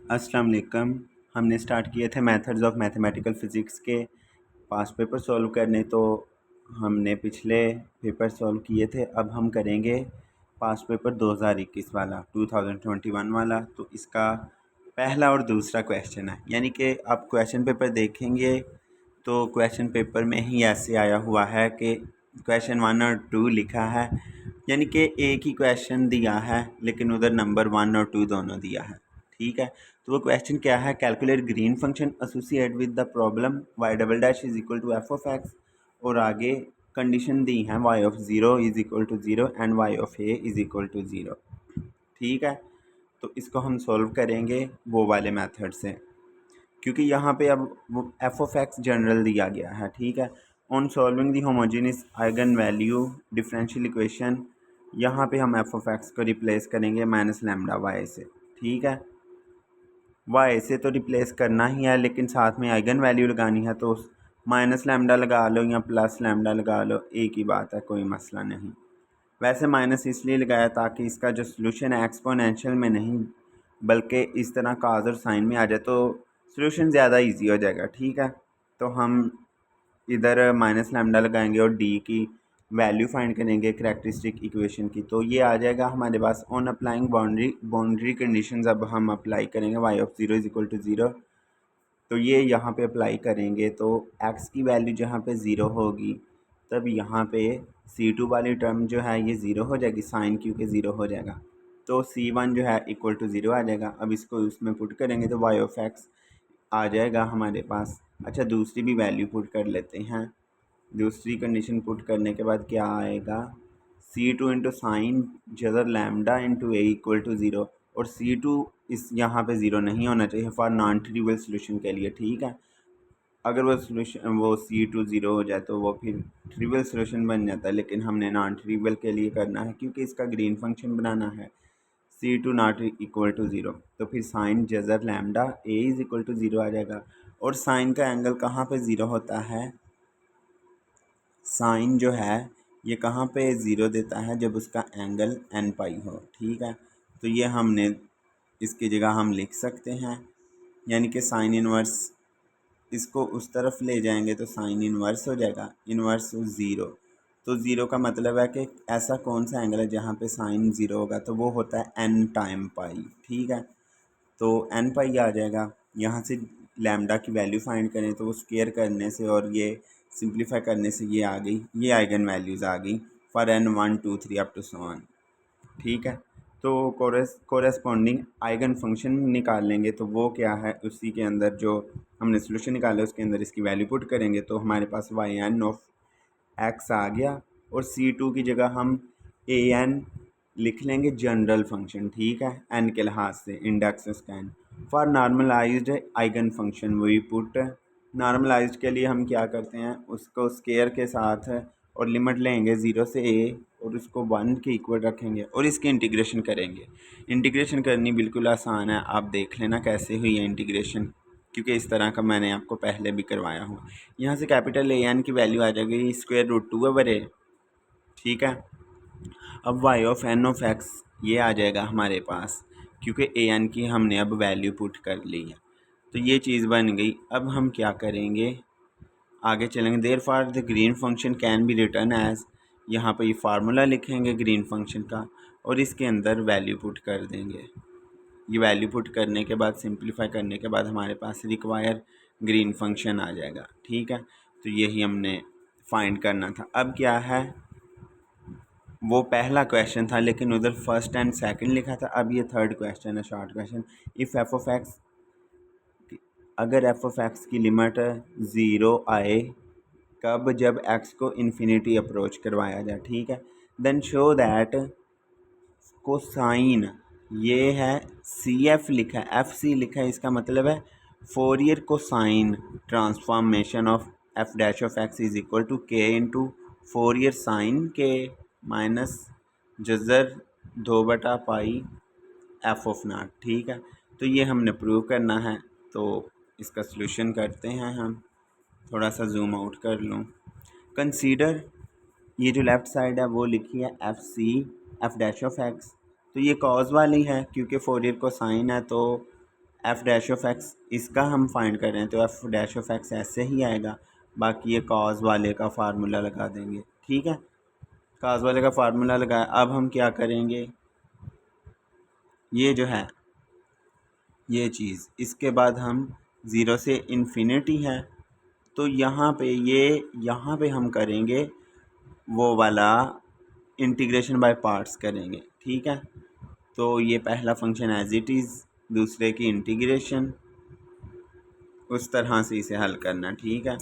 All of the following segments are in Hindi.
अस्सलाम वालेकुम। हमने स्टार्ट किए थे मेथड्स ऑफ मैथमेटिकल फ़िज़िक्स के पास्ट पेपर सॉल्व करने। तो हमने पिछले पेपर सॉल्व किए थे, अब हम करेंगे पास्ट पेपर 2021 वाला 2021 वाला। तो इसका पहला और दूसरा क्वेश्चन है, यानी कि आप क्वेश्चन पेपर देखेंगे तो क्वेश्चन पेपर में ही ऐसे आया हुआ है कि क्वेश्चन 1 और 2 लिखा है, यानी कि एक ही क्वेश्चन दिया है लेकिन उधर नंबर 1 और 2 दोनों दिया है। ठीक है, तो वो क्वेश्चन क्या है, calculate green function associate with the problem y double dash is equal to f of x, और आगे कंडीशन दी है y of zero is equal to zero and y of a is equal to zero. ठीक है, तो इसको हम सॉल्व करेंगे वो वाले मेथड से, क्योंकि यहाँ पे अब वो एफ ऑफ एक्स जनरल दिया गया है। ठीक है, on solving the homogeneous eigen value differential equation, यहाँ पे हम एफ ऑफ एक्स को रिप्लेस करेंगे माइनस लैम्डा वाई से। ठीक है, वाई से तो रिप्लेस करना ही है, लेकिन साथ में आइगन वैल्यू लगानी है तो माइनस लैम्डा लगा लो या प्लस लैम्डा लगा लो, एक ही बात है, कोई मसला नहीं। वैसे माइनस इसलिए लगाया ताकि इसका जो सोल्यूशन है एक्सपोनेंशियल में नहीं बल्कि इस तरह काज और साइन में आ जाए तो सोल्यूशन ज़्यादा इजी हो जाएगा। ठीक है, तो हम इधर माइनस लैम्डा लगाएंगे और डी की वैल्यू फाइंड करेंगे करैक्टरिस्टिक इक्वेशन की, तो ये आ जाएगा हमारे पास। ऑन अप्लाइंग बाउंड्री कंडीशंस अब हम अप्लाई करेंगे y of zero is equal to zero, तो ये यहाँ पे अप्लाई करेंगे तो x की वैल्यू जहाँ पे ज़ीरो होगी तब यहाँ पे c2 वाली टर्म जो है ये ज़ीरो हो जाएगी, साइन क्यू के ज़ीरो हो जाएगा, तो c1 जो है इक्वल टू ज़ीरो आ जाएगा। अब इसको उसमें पुट करेंगे तो y ऑफ x आ जाएगा हमारे पास। अच्छा, दूसरी भी वैल्यू पुट कर लेते हैं। दूसरी कंडीशन पुट करने के बाद क्या आएगा, c2 इंटू साइन जदर lambda into A equal to zero, और c2 इस यहाँ पे ज़ीरो नहीं होना चाहिए फॉर नॉन ट्रिवियल सोल्यूशन के लिए। ठीक है, अगर वो सोल्यूशन वो c2 ज़ीरो हो जाए तो वो फिर ट्रिवियल सोल्यूशन बन जाता है, लेकिन हमने नॉन ट्रिवियल के लिए करना है क्योंकि इसका ग्रीन फंक्शन बनाना है। c2 not equal to zero, तो फिर साइन जजर lambda A is equal to zero आ जाएगा। और साइन का एंगल कहाँ पे ज़ीरो होता है, साइन जो है ये कहाँ पे ज़ीरो देता है, जब उसका एंगल एन पाई हो। ठीक है, तो ये हमने इसकी जगह हम लिख सकते हैं, यानी कि साइन इनवर्स, इसको उस तरफ ले जाएंगे तो साइन इनवर्स हो जाएगा, इनवर्स ज़ीरो। तो ज़ीरो का मतलब है कि ऐसा कौन सा एंगल है जहाँ पे साइन ज़ीरो होगा, तो वो होता है एन टाइम पाई। ठीक है, तो एन पाई आ जाएगा। यहाँ से लैम्डा की वैल्यू फाइंड करें तो वो स्क्वायर करने से और ये सिंप्लीफाई करने से ये आ गई, ये आइगन वैल्यूज़ आ गई for n 1 2 3 up to so on. ठीक है, तो कोरेस्पॉन्डिंग आइगन फंक्शन निकाल लेंगे, तो वो क्या है, उसी के अंदर जो हमने सोल्यूशन निकाला उसके अंदर इसकी वैल्यू पुट करेंगे तो हमारे पास वाई एन ऑफ एक्स आ गया, और c2 की जगह हम ए एन लिख लेंगे जनरल फंक्शन। ठीक है, एन के लिहाज से इंडेक्स उसका n. For normalised eigen function we put, normalised के लिए हम क्या करते हैं, उसको स्केयर के साथ और लिमिट लेंगे ज़ीरो से ए और उसको 1 के इक्वल रखेंगे और इसकी इंटीग्रेशन करेंगे। इंटीग्रेशन करनी बिल्कुल आसान है, आप देख लेना कैसे हुई है इंटीग्रेशन, क्योंकि इस तरह का मैंने आपको पहले भी करवाया हुआ। यहाँ से कैपिटल ए एन की वैल्यू आ जाएगी स्क्वायर रूट 2 ओवर ए। ठीक है, अब y of n of x ये आ जाएगा हमारे पास, क्योंकि ए एन की हमने अब वैल्यू पुट कर ली है, तो ये चीज़ बन गई। अब हम क्या करेंगे, आगे चलेंगे। Therefore the green function can be written as, यहाँ पर ये फार्मूला लिखेंगे ग्रीन फंक्शन का और इसके अंदर वैल्यू पुट कर देंगे। ये वैल्यू पुट करने के बाद सिंप्लीफाई करने के बाद हमारे पास रिक्वायर ग्रीन फंक्शन आ जाएगा। ठीक है, तो यही हमने फाइंड करना था। अब क्या है, वो पहला क्वेश्चन था लेकिन उधर फर्स्ट एंड सेकंड लिखा था, अब ये थर्ड क्वेश्चन है, short question. If F of x, अगर एफ ऑफ एक्स की लिमिट ज़ीरो आए कब, जब एक्स को इन्फिनिटी अप्रोच करवाया जाए। ठीक है, देन शो दैट कोसाइन, ये है सी एफ लिखा है, एफ सी लिखा है, इसका मतलब है Fourier cosine transformation of F dash of X is equal to K into Fourier sine K minus जजर 2/पाई एफ ऑफ नॉट। ठीक है, तो ये हमने प्रूव करना है, तो इसका सलूशन करते हैं हम। थोड़ा सा जूम आउट कर लूँ। कंसीडर, ये जो लेफ़्ट साइड है वो लिखी है f c f dash of x, तो ये कॉज वाली है क्योंकि फोरियर को साइन है, तो एफ डैश ऑफ एक्स इसका हम फाइंड कर रहे हैं तो एफ डैश ऑफ एक्स ऐसे ही आएगा। बाकी ये कॉज वाले का फार्मूला लगा देंगे, ठीक है। कॉज वाले का फार्मूला लगाया, अब हम क्या करेंगे, ये जो है ये चीज़, इसके बाद हम ज़ीरो से इन्फिनिटी है तो यहाँ पे हम करेंगे वो वाला इंटीग्रेशन बाय पार्ट्स करेंगे, ठीक है। तो ये पहला फंक्शन एज इट इज़, दूसरे की इंटीग्रेशन, उस तरह से इसे हल करना, ठीक है।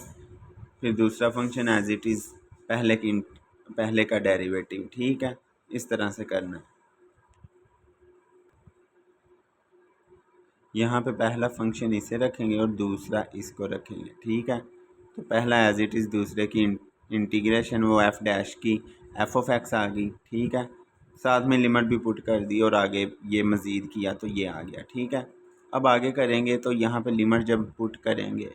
फिर दूसरा फंक्शन एज इट इज़, पहले का डेरिवेटिव, ठीक है। इस तरह से करना। यहाँ पे पहला फंक्शन इसे रखेंगे और दूसरा इसको रखेंगे, ठीक है। तो पहला एज इट इज़, दूसरे की इंटीग्रेशन, वो एफ डैश की एफ ऑफ एक्स आ गई, ठीक है। साथ में लिमिट भी पुट कर दी और आगे ये मज़ीद किया तो ये आ गया, ठीक है। अब आगे करेंगे तो यहाँ पे लिमिट जब पुट करेंगे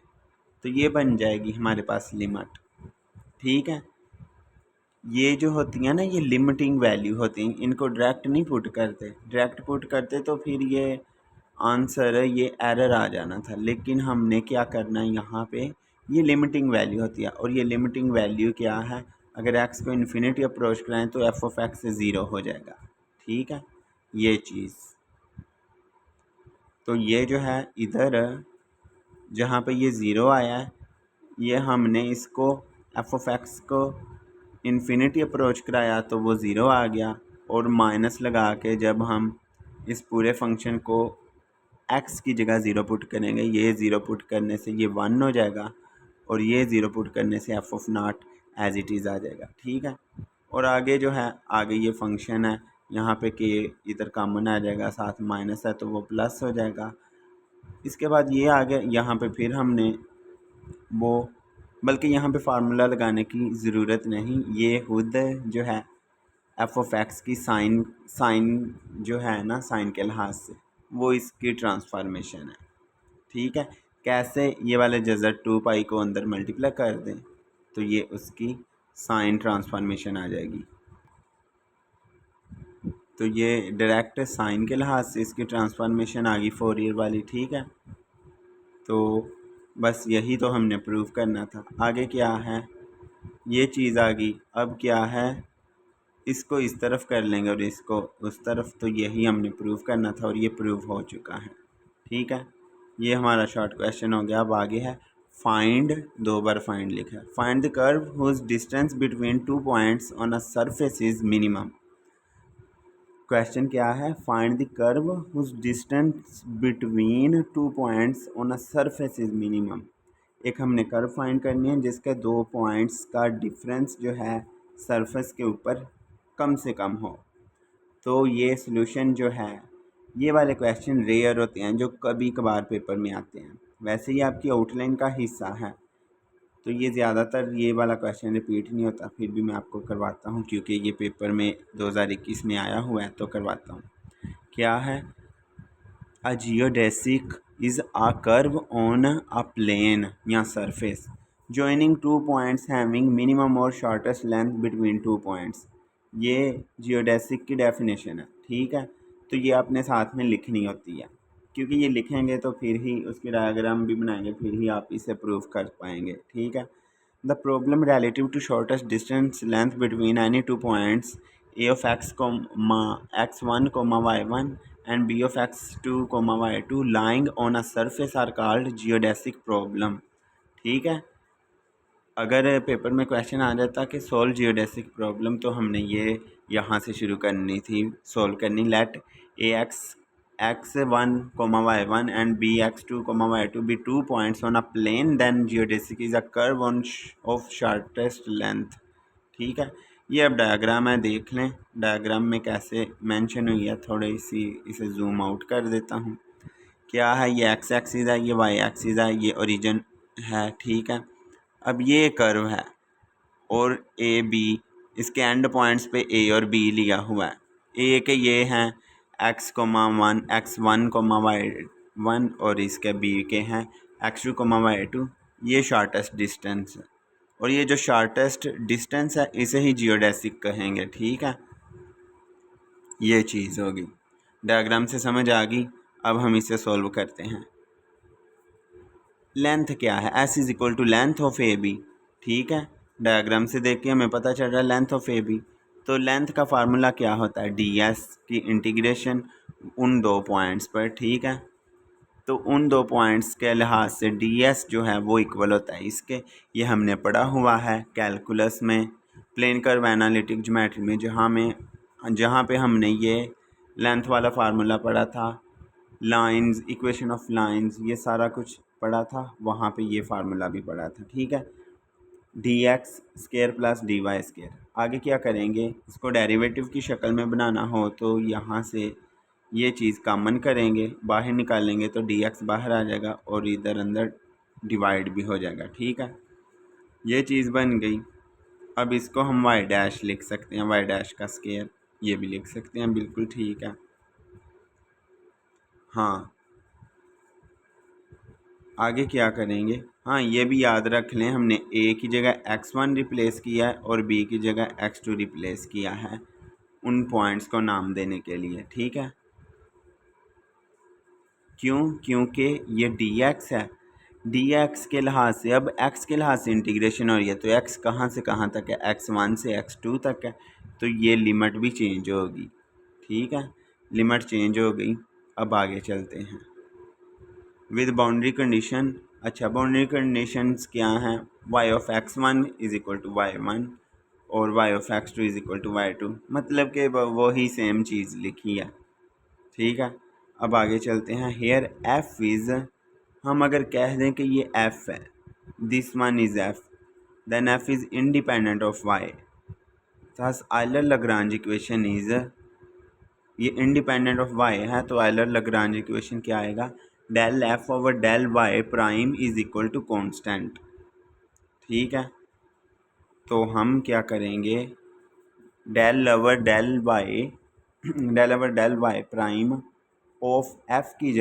तो ये बन जाएगी हमारे पास लिमिट, ठीक है। ये जो होती है ना, ये लिमिटिंग वैल्यू होती हैं, इनको डायरेक्ट नहीं पुट करते। डायरेक्ट पुट करते तो फिर ये आंसर है, ये एरर आ जाना था। लेकिन हमने क्या करना है, यहाँ पे ये लिमिटिंग वैल्यू होती है और ये लिमिटिंग वैल्यू क्या है, अगर एक्स को इन्फिनिटी अप्रोच कराएं तो एफ ऑफ एक्स से ज़ीरो हो जाएगा, ठीक है। ये चीज़ तो ये जो है इधर जहाँ पे ये ज़ीरो आया है, ये हमने इसको एफ ऑफ एक्स को इन्फिनिटी अप्रोच कराया तो वो ज़ीरो आ गया, और माइनस लगा के जब हम इस पूरे फंक्शन को एक्स की जगह ज़ीरो पुट करेंगे, ये ज़ीरो पुट करने से ये वन हो जाएगा और ये ज़ीरो पुट करने से F of naught as it is आ जाएगा, ठीक है। और आगे जो है, आगे ये फंक्शन है, यहाँ पे के इधर कॉमन आ जाएगा, साथ माइनस है तो वो प्लस हो जाएगा। इसके बाद ये आ गया, यहाँ पे फिर हमने वो, बल्कि यहाँ पे फार्मूला लगाने की ज़रूरत नहीं, ये खुद जो है एफ ऑफ एक्स की साइन जो है ना, साइन के लिहाज से वो इसकी ट्रांसफॉर्मेशन है, ठीक है। कैसे, ये वाले जज़र 2 पाई को अंदर मल्टीप्लाई कर दें तो ये उसकी साइन ट्रांसफॉर्मेशन आ जाएगी। तो ये डायरेक्ट साइन के लिहाज से इसकी ट्रांसफॉर्मेशन आ गई फोरियर वाली, ठीक है। तो बस यही तो हमने प्रूव करना था। आगे क्या है, ये चीज़ आ गई। अब क्या है, इसको इस तरफ कर लेंगे और इसको उस तरफ, तो यही हमने प्रूव करना था और ये प्रूव हो चुका है, ठीक है। ये हमारा शॉर्ट क्वेश्चन हो गया। अब आगे है फाइंड, 2 बार फाइंड लिखा है। Find the curve whose distance between 2 points on a surface is minimum. Question क्या है, find the curve whose distance between 2 points on a surface is minimum. एक हमने कर्व फाइंड करनी है जिसके 2 पॉइंट्स का डिफरेंस जो है सरफेस के ऊपर कम से कम हो। तो ये सॉल्यूशन जो है, ये वाले क्वेश्चन रेयर होते हैं जो कभी कभार पेपर में आते हैं। वैसे ही आपकी आउटलाइन का हिस्सा है तो ये ज़्यादातर ये वाला क्वेश्चन रिपीट नहीं होता, फिर भी मैं आपको करवाता हूँ क्योंकि ये पेपर में 2021 में आया हुआ है तो करवाता हूँ। क्या है, a geodesic is a curve on a plane या surface joining 2 points having minimum और shortest length between 2 points। ये जियोडेसिक की डेफिनेशन है, ठीक है। तो ये आपने साथ में लिखनी होती है क्योंकि ये लिखेंगे तो फिर ही उसकी डायग्राम भी बनाएंगे, फिर ही आप इसे प्रूव कर पाएंगे, ठीक है। The problem relative to shortest distance length between any 2 points a of x, x1, y1 and b of x2, y2 lying on a surface are called geodesic problem, ठीक है। अगर पेपर में क्वेश्चन आ जाता कि सोल्व जियोडेसिक प्रॉब्लम तो हमने ये यहाँ से शुरू करनी थी, सोल्व करनी। Let a x1, y1 and b x2, y2 be 2 points on a plane, then geodesic is a curve on of shortest length, ठीक है। ये अब डायग्राम है, देख लें डायग्राम में कैसे मेंशन हुई है। थोड़ी सी इसे जूम आउट कर देता हूँ। क्या है, ये x एक्सिस है, ये y एक्सिस है, ये ओरिजिन है, ठीक है। अब ये कर्व है और ए बी, इसके एंड पॉइंट्स पे ए और बी लिया हुआ है। ए के ये हैं x1, x1, y1 और इसके बी के हैं x2, y2। ये शॉर्टेस्ट डिस्टेंस है और ये जो शॉर्टेस्ट डिस्टेंस है इसे ही जियोडेसिक कहेंगे, ठीक है। ये चीज़ होगी, डायग्राम से समझ आ गई। अब हम इसे सॉल्व करते हैं। लेंथ क्या है, s is equal to length of a b. ठीक है, डायग्राम से देख के हमें पता चल रहा है लेंथ ऑफ ए बी। तो लेंथ का फार्मूला क्या होता है, डी एस की इंटीग्रेशन उन दो पॉइंट्स पर। ठीक है, तो उन दो पॉइंट्स के लिहाज से डी एस जो है वो इक्वल होता है इसके। ये हमने पढ़ा हुआ है कैलकुलस में, प्लेन कर्व एनालिटिक ज्योमेट्री में, जहाँ पे हमने ये लेंथ वाला फार्मूला पढ़ा था, लाइंस, इक्वेशन ऑफ लाइंस, ये सारा कुछ पढ़ा था, वहाँ पे ये फार्मूला भी पढ़ा था। ठीक है, d x square plus d y square. आगे क्या करेंगे, इसको डेरिवेटिव की शक्ल में बनाना हो तो यहाँ से ये चीज़ कॉमन करेंगे, बाहर निकालेंगे तो डी एक्स बाहर आ जाएगा और इधर अंदर डिवाइड भी हो जाएगा। ठीक है, ये चीज़ बन गई। अब इसको हम वाई डैश लिख सकते हैं, वाई डैश का स्केयर, ये भी लिख सकते हैं, बिल्कुल ठीक है। हाँ, आगे क्या करेंगे, हाँ ये भी याद रख लें, हमने ए की जगह x1 रिप्लेस किया है और बी की जगह x2 रिप्लेस किया है उन पॉइंट्स को नाम देने के लिए। ठीक है, क्यों, क्योंकि ये dx है, dx के लिहाज से, अब x के लिहाज से इंटीग्रेशन हो रही है, तो x कहाँ से कहाँ तक है, x1 से x2 तक है, तो ये लिमिट भी चेंज होगी। ठीक है, लिमिट चेंज हो गई। अब आगे चलते हैं विद बाउंड्री कंडीशन। अच्छा, बाउंड्री कंडीशंस क्या हैं, y of x1 is equal to y1 और y of x2 is equal to y2, मतलब कि वही सेम चीज़ लिखी है। ठीक है, अब आगे चलते हैं। हेयर f इज़, हम अगर कह दें कि ये f है, this one is f, then f is independent of y, thus Euler Lagrange equation is, ये इंडिपेंडेंट ऑफ y है तो आयलर लाग्रांज इक्वेशन क्या आएगा, del f over del y prime is equal to constant. ठीक है, तो हम क्या करेंगे, del over del y del over del y prime of f की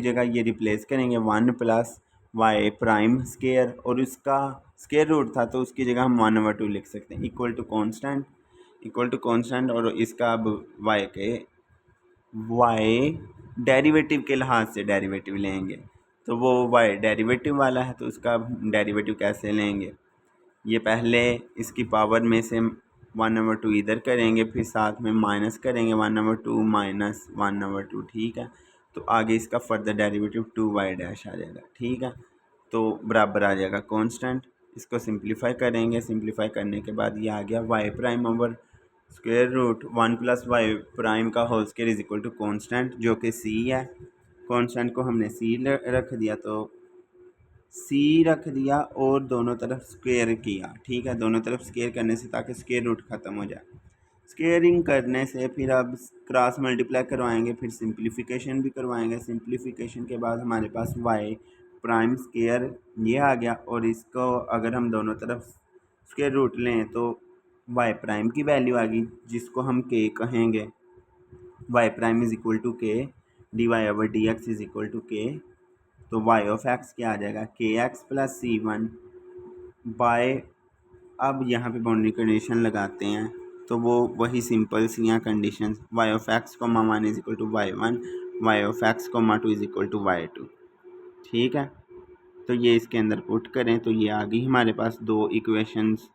जगह ये रिप्लेस करेंगे 1 प्लस वाई प्राइम स्केयर, और उसका स्केयर रूट था तो उसकी जगह हम 1/2 लिख सकते हैं, इक्वल टू कॉन्स्टेंट। और इसका अब वाई डेरिवेटिव के लिहाज से डेरिवेटिव लेंगे, तो वो वाई डेरिवेटिव वाला है तो उसका डेरिवेटिव कैसे लेंगे, ये पहले इसकी पावर में से 1/2 इधर करेंगे, फिर साथ में माइनस करेंगे 1/2 माइनस 1/2। ठीक है, तो आगे इसका फर्दर डेरिवेटिव 2y डैश आ जाएगा। ठीक है, तो बराबर आ जाएगा कांस्टेंट। इसको सिंप्लीफाई करेंगे, सिंप्लीफाई करने के बाद ये आ गया y prime over square root 1 plus Y prime का whole square is equal to constant, जो कि c है। कॉन्स्टेंट को हमने c रख दिया, तो c रख दिया और दोनों तरफ स्क्वायर किया। ठीक है, दोनों तरफ स्क्वायर करने से ताकि स्क्वायर रूट ख़त्म हो जाए, स्क्वेयरिंग करने से फिर अब क्रॉस मल्टीप्लाई करवाएंगे, फिर सिंप्लीफिकेशन भी करवाएंगे। सिंप्लीफिकेशन के बाद हमारे पास वाई प्राइम स्क्वायर ये आ गया, और इसको अगर हम दोनों तरफ स्क्वायर रूट लें तो वाई प्राइम की वैल्यू आ गई, जिसको हम के कहेंगे। Y prime is equal to K D Y over D X is equal to K, तो वाई ऑफ एक्स क्या आ जाएगा, K X plus C one by, अब यहाँ पे बाउंड्री कंडीशन लगाते हैं तो वो वही सिंपल सी यहाँ कंडीशन, वाई ऑफ एक्स को 1 is equal to y1, y of x को 2 इज इक्वल टू y2। ठीक है, तो ये इसके अंदर पुट करें तो ये आ गई हमारे पास दो इक्वेशंस।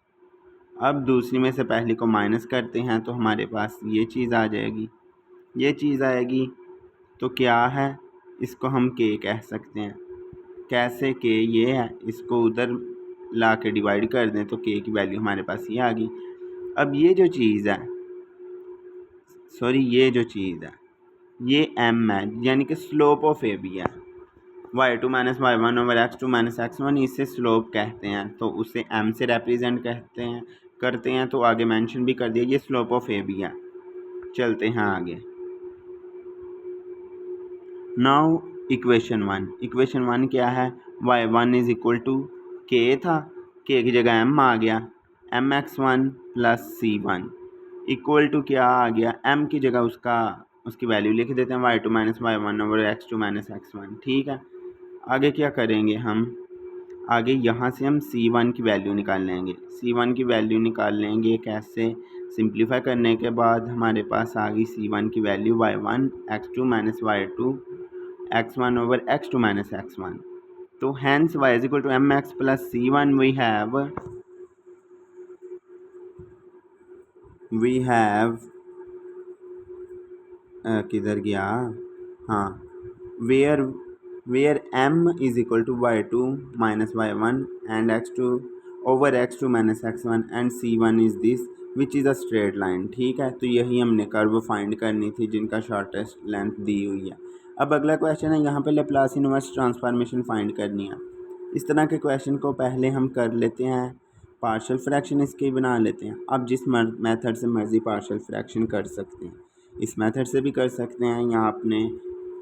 अब दूसरी में से पहली को माइनस करते हैं तो हमारे पास ये चीज़ आ जाएगी, ये चीज़ आएगी, तो क्या है, इसको हम के कह सकते हैं। कैसे, के ये है, इसको उधर ला के डिवाइड कर दें तो के की वैल्यू हमारे पास ये आ गई। अब ये जो चीज़ है, ये जो चीज़ है ये m है, यानी कि स्लोप ऑफ ए बी है। y2 minus y1 over x2 minus x1 इसे स्लोप कहते हैं, तो उसे m से रिप्रेजेंट करते हैं, तो आगे मेंशन भी कर दिया, ये स्लोप ऑफ ए बी है। चलते हैं आगे। नाउ इक्वेशन वन क्या है, y1 इज इक्वल टू के था, के की जगह m आ गया, mx1 plus c1 equal to क्या आ गया, m की जगह उसकी वैल्यू लिख देते हैं, y2 minus y1 over x2 minus x1। ठीक है, आगे क्या करेंगे हम, आगे यहाँ से हम c1 की वैल्यू निकाल लेंगे। c1 की वैल्यू निकाल लेंगे कैसे, सिंप्लीफाई करने के बाद हमारे पास आ गई c1 की value y1 x2 minus y2 x1 over x2 minus x1. तो hence y is equal to mx plus c1 we have किधर गया, हाँ, where m is equal to y2 minus y1 and x2 over x2 minus x1 and c1 is this which is a straight line. ठीक है, तो यही हमने कर्व फाइंड करनी थी जिनका शॉर्टेस्ट लेंथ दी हुई है. अब अगला क्वेश्चन है, यहाँ पे लेप्लास इनवर्स ट्रांसफॉर्मेशन फाइंड करनी है. इस तरह के क्वेश्चन को पहले हम कर लेते हैं, पार्शियल फ्रैक्शन इसके बना लेते हैं. आप जिस मेथड से मर्ज़ी पार्शियल फ्रैक्शन कर सकते हैं, इस मेथड से भी कर सकते हैं या आपने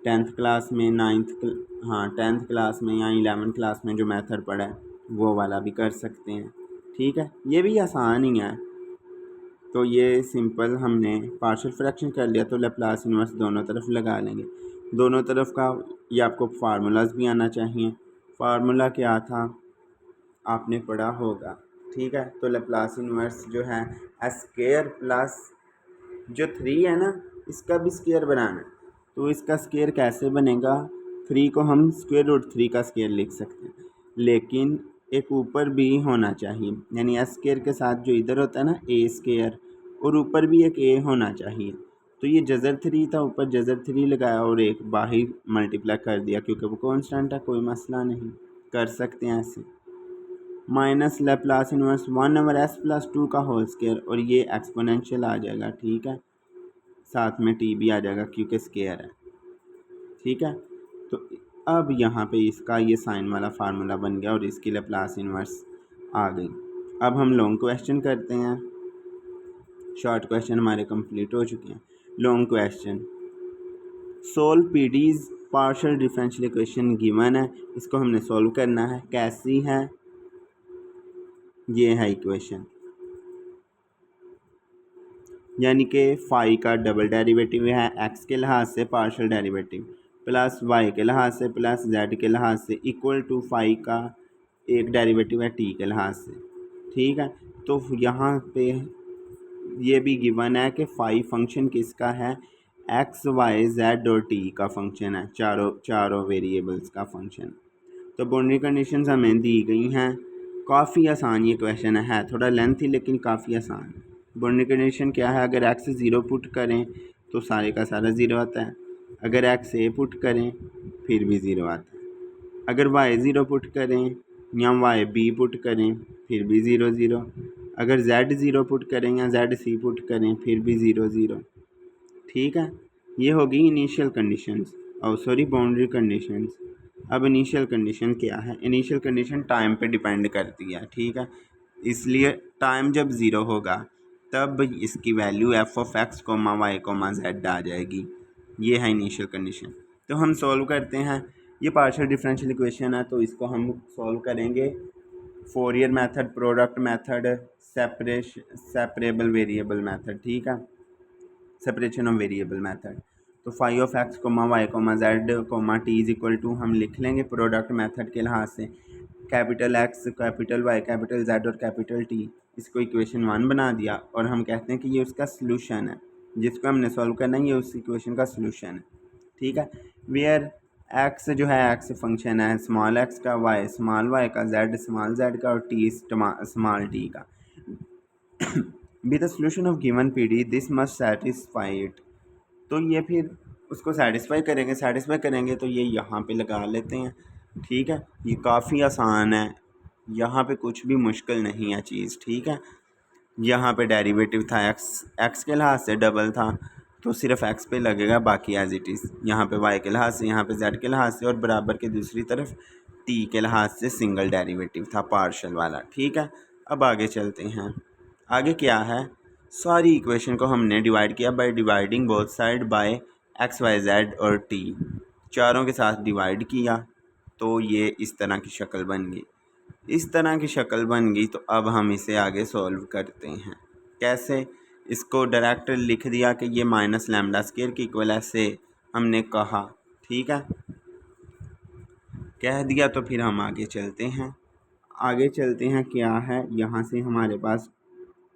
10th क्लास में 10th क्लास में या 11th क्लास में जो मेथड पढ़ा है वो वाला भी कर सकते हैं. ठीक है, ये भी आसान ही है. तो ये सिंपल हमने पार्शियल फ्रैक्शन कर लिया तो लेप्लास इन्वर्स दोनों तरफ लगा लेंगे. दोनों तरफ का ये आपको फार्मूलाज भी आना चाहिए. फार्मूला क्या था आपने पढ़ा होगा. ठीक है, तो लेप्लास इन्वर्स जो है स्क्वायर प्लस जो 3 है ना इसका भी स्क्वायर बनाना है. तो इसका स्क्वायर कैसे बनेगा, 3 को हम स्क्वायर रूट 3 का स्क्वायर लिख सकते हैं, लेकिन एक ऊपर भी होना चाहिए, यानी एस स्क्वायर के साथ जो इधर होता है ना ए स्क्वायर, और ऊपर भी एक ए होना चाहिए. तो ये जज़र 3 था, ऊपर जज़र 3 लगाया और एक बाहर मल्टीप्लाई कर दिया क्योंकि वो कांस्टेंट है, कोई मसला नहीं, कर सकते हैं ऐसे. Minus Laplace inverse 1 over S plus 2 का होल स्क्वायर, और ये एक्सपोनेंशियल आ जाएगा. ठीक है, साथ में टी भी आ जाएगा क्योंकि स्क्वायर है. ठीक है, तो अब यहाँ पे इसका ये साइन वाला फार्मूला बन गया और इसकी लेप्लास इन्वर्स आ गई. अब हम लॉन्ग क्वेश्चन करते हैं. शॉर्ट क्वेश्चन हमारे कंप्लीट हो चुके हैं. Long question, solve PDs partial differential equation given है, इसको हमने सोल्व करना है. कैसी है, ये है इक्वेशन, यानी कि फाई का डबल डेरिवेटिव है एक्स के लिहाज से पार्शियल डेरिवेटिव प्लस वाई के लिहाज से प्लस जेड के लिहाज से इक्वल टू फाई का एक डेरिवेटिव है टी के लिहाज से. ठीक है, तो यहाँ पे ये भी गिवन है कि फाई फंक्शन किसका है, एक्स वाई जेड और टी का फंक्शन है, चारों वेरिएबल्स का फंक्शन. तो बाउंड्री कंडीशंस हमें दी गई हैं. काफ़ी आसान ये क्वेश्चन है, थोड़ा लेंथी लेकिन काफ़ी आसान. बाउंड्री कंडीशन क्या है, अगर एक्स 0 पुट करें तो सारे का सारा 0 आता है, अगर एक्स ए पुट करें फिर भी 0 आता है, अगर वाई 0 पुट करें या वाई बी पुट करें फिर भी 0 0, अगर जेड 0 पुट करें या जेड सी पुट करें फिर भी 0 0. ठीक है, ये होगी इनिशियल कंडीशंस और सॉरी बाउंड्री कंडीशंस. अब इनिशियल कंडीशन क्या है, इनिशियल कंडीशन टाइम पे डिपेंड करती है. ठीक है, इसलिए टाइम जब 0 होगा तब इसकी value F of x comma Y comma Z आ जाएगी. ये है इनिशियल कंडीशन. तो हम सॉल्व करते हैं. ये पार्शियल डिफरेंशियल इक्वेशन है तो इसको हम सॉल्व करेंगे Fourier method, product method, separable variable method. ठीक है, सेपरेशन ऑफ वेरिएबल मेथड. तो phi of x comma Y comma z comma t is equal to हम लिख लेंगे प्रोडक्ट मेथड के लिहाज से capital x capital y capital z और कैपिटल टी. इसको इक्वेशन 1 बना दिया और हम कहते हैं कि ये उसका सलूशन है, जिसको हमने सॉल्व करना है, ये उस इक्वेशन का सलूशन है. ठीक है, वेयर एक्स जो है एक्स फंक्शन है स्मॉल एक्स का, वाई स्मॉल वाई का, जेड स्मॉल जेड का और टी स्मॉल टी का. Be the solution of given PD this must satisfy it. तो ये फिर उसको सेटिस्फाई करेंगे तो ये यहाँ पे लगा लेते हैं. ठीक है, ये काफ़ी आसान है, यहाँ पे कुछ भी मुश्किल नहीं है चीज़. ठीक है, यहाँ पे डेरिवेटिव था एक्स के लिहाज से डबल था तो सिर्फ एक्स पे लगेगा, बाकी एज इट इज़. यहाँ पे वाई के लिहाज से, यहाँ पे जेड के लिहाज से और बराबर के दूसरी तरफ टी के लिहाज से सिंगल डेरिवेटिव था पार्शियल वाला. ठीक है, अब आगे चलते हैं. आगे क्या है, सारी इक्वेशन को हमने डिवाइड किया by dividing both side by x y z और टी. चारों के साथ डिवाइड किया तो ये इस तरह की शक्ल बन गई. इस तरह की शक्ल बन गई तो अब हम इसे आगे सॉल्व करते हैं. कैसे, इसको डायरेक्ट लिख दिया कि ये माइनस लैम्डा स्क्वायर की इक्वल ऐसे हमने कहा. ठीक है, कह दिया तो फिर हम आगे चलते हैं. क्या है, यहाँ से हमारे पास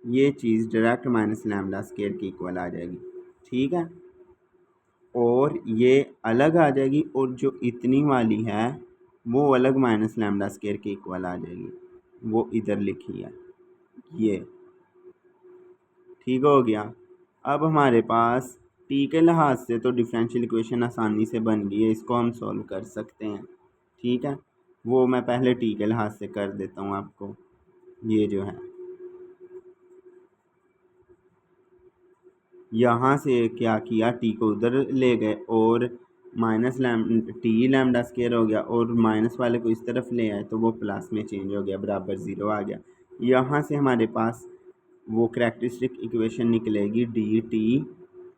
ये चीज़ डायरेक्ट माइनस लैम्डा स्केयर के इक्वल आ जाएगी, ठीक है। और ये अलग आ जाएगी और जो इतनी वाली है वो अलग माइनस लैम्डा स्केयर के इक्वल आ जाएगी, वो इधर लिखी है ये, ठीक हो गया। अब हमारे पास टी के लिहाज से तो डिफरेंशियल इक्वेशन आसानी से बन गई है, इसको हम सॉल्व कर सकते हैं, ठीक है। वो मैं पहले टी के लिहाज से कर देता हूँ आपको। ये जो है यहाँ से क्या किया, टी को उधर ले गए और माइनस टी लैम्डा स्केयर हो गया और माइनस वाले को इस तरफ ले आए तो वो प्लस में चेंज हो गया, बराबर ज़ीरो आ गया। यहाँ से हमारे पास वो करैक्टरिस्टिक इक्वेशन निकलेगी डी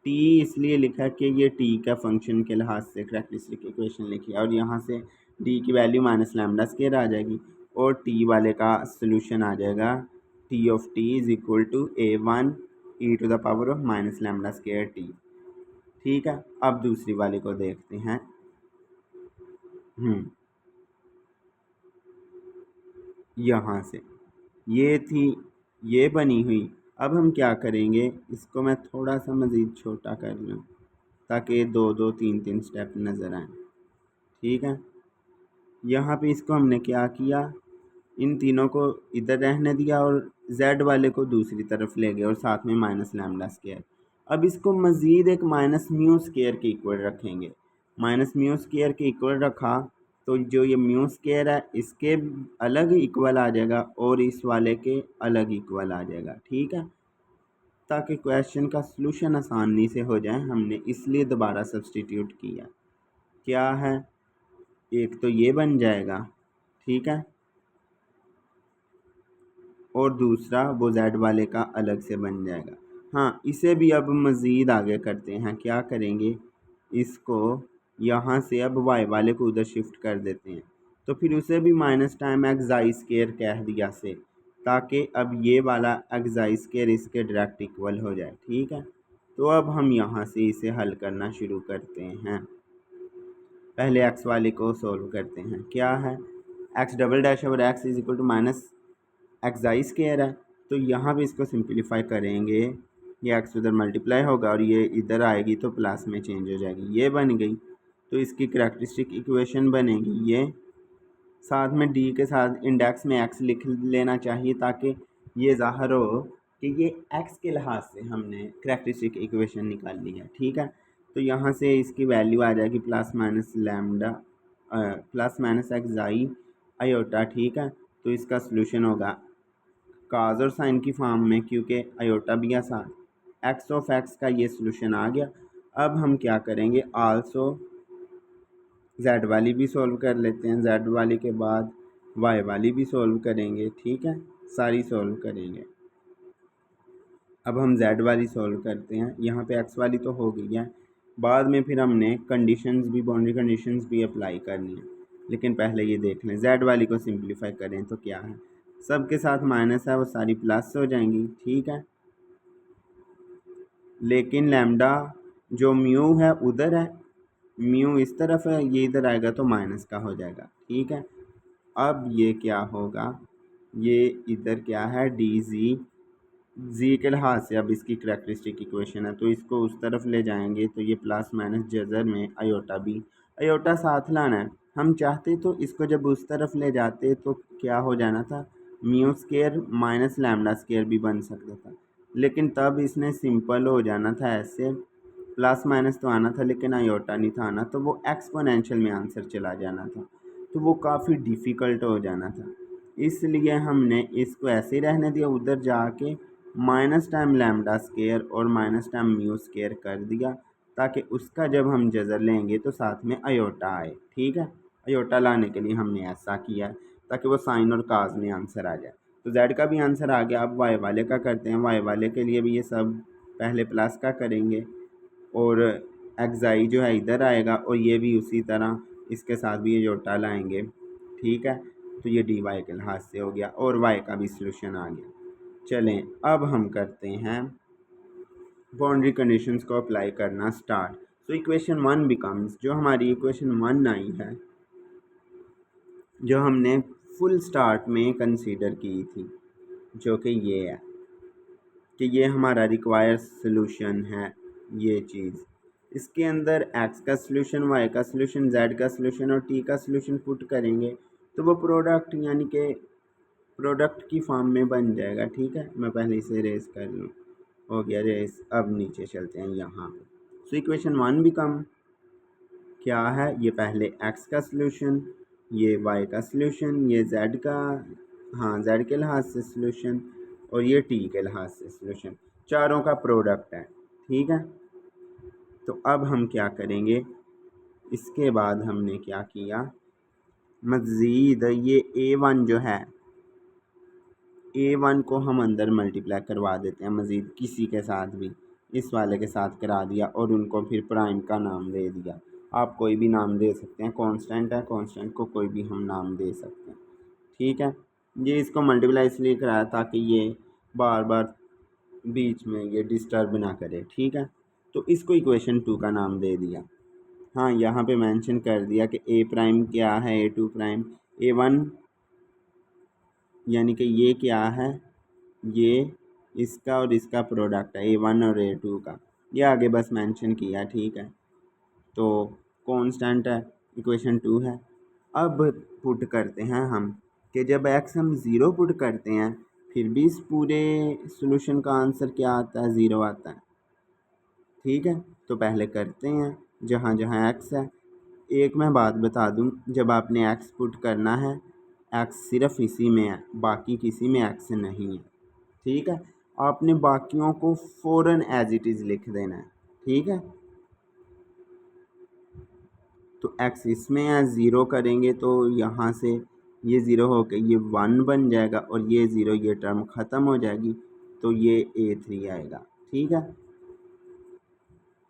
टी इसलिए लिखा कि ये टी का फंक्शन के लिहाज से करैक्टरिस्टिक इक्वेशन लिखी है, और यहाँ से डी की वैल्यू माइनस लैम्डा स्केयर आ जाएगी और टी वाले का सोल्यूशन आ जाएगा t of t is equal to A1 e to the power of minus lambda square t, ठीक है। अब दूसरी वाले को देखते हैं। यहाँ से ये थी, ये बनी हुई। अब हम क्या करेंगे, इसको मैं थोड़ा सा मज़ीद छोटा कर लूँ ताकि दो दो तीन तीन स्टेप नज़र आए, ठीक है। यहाँ पे इसको हमने क्या किया, इन तीनों को इधर रहने दिया और z वाले को दूसरी तरफ ले गए और साथ में माइनस लैम्डा स्केयर। अब इसको मज़ीद एक माइनस म्यू स्केयर के इक्वल रखेंगे, माइनस म्यू स्केयर के इक्वल रखा तो जो ये म्यू स्केयर है इसके अलग इक्वल आ जाएगा और इस वाले के अलग इक्वल आ जाएगा, ठीक है, ताकि क्वेश्चन का सलूशन आसानी से हो जाए। हमने इसलिए दोबारा सब्सटीट्यूट किया, क्या है, एक तो ये बन जाएगा, ठीक है, और दूसरा वो z वाले का अलग से बन जाएगा। हाँ, इसे भी अब मज़ीद आगे करते हैं, क्या करेंगे, इसको यहाँ से अब y वाले को उधर शिफ्ट कर देते हैं, तो फिर उसे भी माइनस टाइम एक्साई स्केयर कह दिया से, ताकि अब ये वाला एक्साई स्केयर इसके डायरेक्ट इक्वल हो जाए, ठीक है। तो अब हम यहाँ से इसे हल करना शुरू करते हैं। पहले x वाले को सोल्व करते हैं, क्या है, x double dash over x is equal to minus xi square है, तो यहाँ भी इसको सिंप्लीफाई करेंगे, ये x उधर मल्टीप्लाई होगा और ये इधर आएगी तो प्लस में चेंज हो जाएगी, ये बन गई। तो इसकी करैक्टरिस्टिक इक्वेशन बनेगी ये, साथ में d के साथ इंडेक्स में x लिख लेना चाहिए ताकि ये ज़ाहिर हो कि ये x के लिहाज से हमने करैक्टरिस्टिक इक्वेशन निकाल ली है, ठीक है। तो यहाँ से इसकी वैल्यू आ जाएगी plus minus lambda plus minus एक्साई iota, ठीक है। तो इसका सलूशन होगा काज और साइन की फॉर्म में, क्योंकि आयोटा भी आसान, एक्स ऑफ एक्स का ये सलूशन आ गया। अब हम क्या करेंगे, आल्सो जेड वाली भी सॉल्व कर लेते हैं, जेड वाली के बाद वाई वाली भी सॉल्व करेंगे, ठीक है, सारी सॉल्व करेंगे। अब हम जेड वाली सॉल्व करते हैं, यहाँ पे एक्स वाली तो हो गई है, बाद में फिर हमने कंडीशंस भी, बाउंड्री कंडीशंस भी अप्लाई करनी है, लेकिन पहले ये देख लें, जेड वाली को सिंप्लीफाई करें तो क्या है, सब के साथ माइनस है वो सारी प्लस हो जाएंगी, ठीक है। लेकिन लैम्डा जो म्यू है उधर है, म्यू इस तरफ है, ये इधर आएगा तो माइनस का हो जाएगा, ठीक है। अब ये क्या होगा, ये इधर क्या है, डी जी के लिहाज से अब इसकी करैक्टरिस्टिक इक्वेशन है, तो इसको उस तरफ ले जाएंगे तो ये प्लस माइनस जजर में आयोटा भी, आयोटा साथ लाना है। हम चाहते तो इसको जब उस तरफ ले जाते तो क्या हो जाना था, mu square minus lambda square भी बन सकता था, लेकिन तब इसने सिंपल हो जाना था ऐसे, प्लस माइनस तो आना था लेकिन आयोटा नहीं था आना, तो वो एक्सपोनेंशियल में आंसर चला जाना था, तो वो काफ़ी डिफ़िकल्ट हो जाना था। इसलिए हमने इसको ऐसे ही रहने दिया, उधर जाके माइनस टाइम लैम्डा स्केयर और माइनस टाइम म्यू स्केयर कर दिया, ताकि उसका जब हम जज़र लेंगे तो साथ में आयोटा आए, ठीक है। आयोटा लाने के लिए हमने ऐसा किया है ताकि वो साइन और काज में आंसर आ जाए। तो जेड का भी आंसर आ गया। अब वाई वाले का करते हैं, वाई वाले के लिए भी ये सब पहले प्लस का करेंगे और एक्साई जो है इधर आएगा और ये भी उसी तरह इसके साथ भी आयोटा लाएंगे, ठीक है। तो ये डी वाई के लिहाज से हो गया और वाई का भी सलूशन आ गया। चलें अब हम करते हैं बाउंड्री कंडीशंस को अप्लाई करना स्टार्ट। सो इक्वेशन 1 बिकम्स, जो हमारी इक्वेशन 1 आई है, जो हमने फुल स्टार्ट में कंसीडर की थी, जो कि ये है, कि ये हमारा रिक्वायर्ड सॉल्यूशन है ये चीज़। इसके अंदर x का सॉल्यूशन, y का सॉल्यूशन, z का सॉल्यूशन और t का सॉल्यूशन पुट करेंगे तो वो प्रोडक्ट यानी कि प्रोडक्ट की फॉर्म में बन जाएगा। ठीक है, मैं पहले इसे रेस कर लूँ। हो गया रेस। अब नीचे चलते हैं यहाँ पे। सो इक्वेशन 1 बिकम क्या है, ये पहले x का सॉल्यूशन, ये y का सॉल्यूशन, ये z का, हाँ z के लिहाज से सॉल्यूशन और ये t के लिहाज से सॉल्यूशन, चारों का प्रोडक्ट है। ठीक है, तो अब हम क्या करेंगे, इसके बाद हमने क्या किया, मज़ीद ये a1 जो है, a1 को हम अंदर मल्टीप्लाई करवा देते हैं मज़ीद किसी के साथ भी, इस वाले के साथ करा दिया और उनको फिर प्राइम का नाम दे दिया। आप कोई भी नाम दे सकते हैं, कांस्टेंट है, कांस्टेंट को कोई भी हम नाम दे सकते हैं। ठीक है, ये इसको मल्टीप्लाई इसलिए कराया ताकि ये बार बार बीच में ये डिस्टर्ब ना करे। ठीक है, तो इसको इक्वेशन 2 का नाम दे दिया। हाँ, यहाँ पे मेंशन कर दिया कि ए प्राइम क्या है, a2 प्राइम, a1 यानी कि ये क्या है, ये इसका और इसका प्रोडक्ट है a1 और a2 का, ये आगे बस मेंशन किया। ठीक है, तो कांस्टेंट है, इक्वेशन 2 है। अब पुट करते हैं हम कि जब x हम ज़ीरो पुट करते हैं फिर भी इस पूरे सॉल्यूशन का आंसर क्या आता है, ज़ीरो आता है। ठीक है, तो पहले करते हैं जहाँ जहाँ x है। एक मैं बात बता दूँ, जब आपने x पुट करना है, x सिर्फ इसी में है, बाकी किसी में x नहीं है। ठीक है, आपने बाकियों को फ़ौरन एज इट इज़ लिख देना है। ठीक है, तो x इसमें है, ज़ीरो करेंगे तो यहाँ से ये ज़ीरो होकर ये 1 बन जाएगा और ये ज़ीरो, ये टर्म ख़त्म हो जाएगी तो ये a3 आएगा। ठीक है,